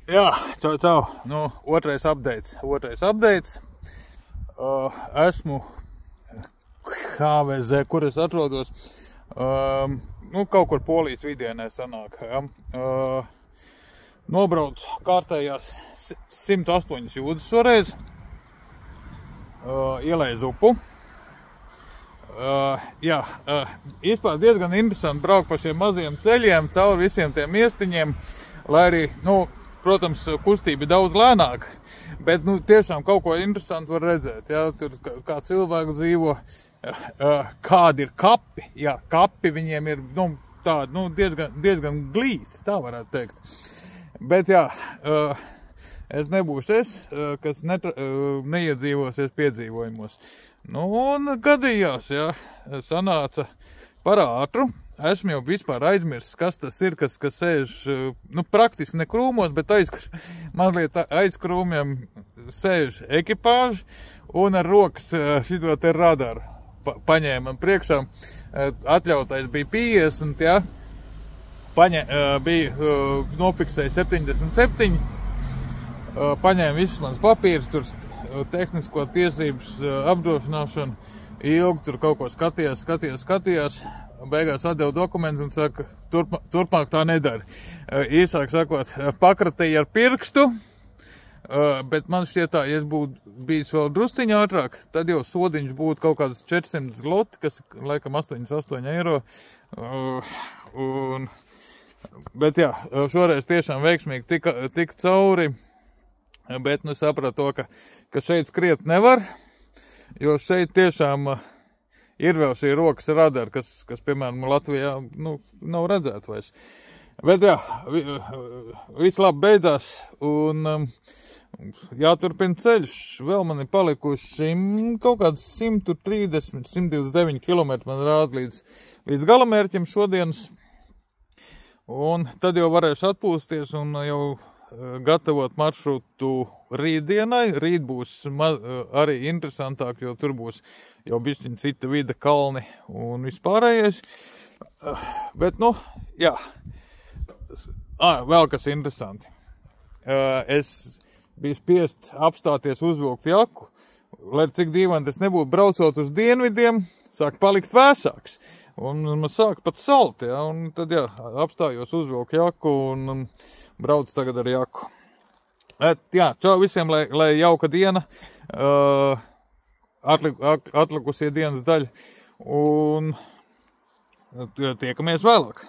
Jā, čau. Nu, otrais updates. Esmu HVZ, kur es atrodos. Kaut kur Polijas vidienē sanāk. Ja. Nobrauc kārtējās 108 jūdzes šoreiz. Ielēju upu. Vispār diezgan interesanti braukt pa šiem maziem ceļiem, cauri visiem tiem miestiņiem, lai arī, protams, kustība daudz lēnāka, bet, tiešām kaut ko interesantu var redzēt, ja, tur kā cilvēki dzīvo, kādi ir kapi, jā, kapi viņiem ir, tādi, diezgan glīti, tā varētu teikt, bet, jā, es nebūšu kas neiedzīvosies piedzīvojumos. Un gadījās, jā, sanāca par ātru. Esmu jau vispār aizmirsis, kas tas ir, kas sēž, praktiski ne krūmos, bet mazliet aiz krūmiem sēž ekipāži un ar rokas šito te radaru paņēma priekšā. Atļautais bija 50, jā, bija nofiksēja 77, paņēma visus mans papīrus, tur tehnisko tiesības apdrošināšanu, ilgi tur kaut ko skatījās, beigās atdeva dokumentus un saka, turpmāk tā nedara. Īsāk sakot, pakratīja ar pirkstu, bet man šķiet tā, ja es būtu bijis vēl drusciņā ātrāk, tad jau sodiņš būtu kaut kāds 400 zloti, kas laikam 88 eiro. Bet jā, šoreiz tiešām veiksmīgi tika cauri, bet sapratu to, ka šeit skriet nevar, jo šeit tiešām ir vēl šī rokas radara, kas piemēram, Latvijā, nav redzēt vairs. Bet jā, viss labi beidzās un jāturpina ceļš. Vēl man ir palikuši kaut kāds 130, 129 km man rāda līdz galamērķim šodienas. Un tad jau varēšu atpūsties un jau gatavot maršrutu rītdienai. Rīt būs arī interesantāk, jo tur būs jau bišķiņ cita vide, kalni un vispārējais. Bet, jā. Vēl kas interesanti. Es biju spiests apstāties uzvilkt jaku, lai cik dīvaini tas nebūtu, braucot uz dienvidiem, sāk palikt vēsāks. Un man sāk pat salt, ja, un tad, jā, apstājos uzvilku jaku un brauc tagad ar jaku. Jā, čau visiem, lai jauka diena, atlikusie dienas daļa, un tiekamies vēlāk.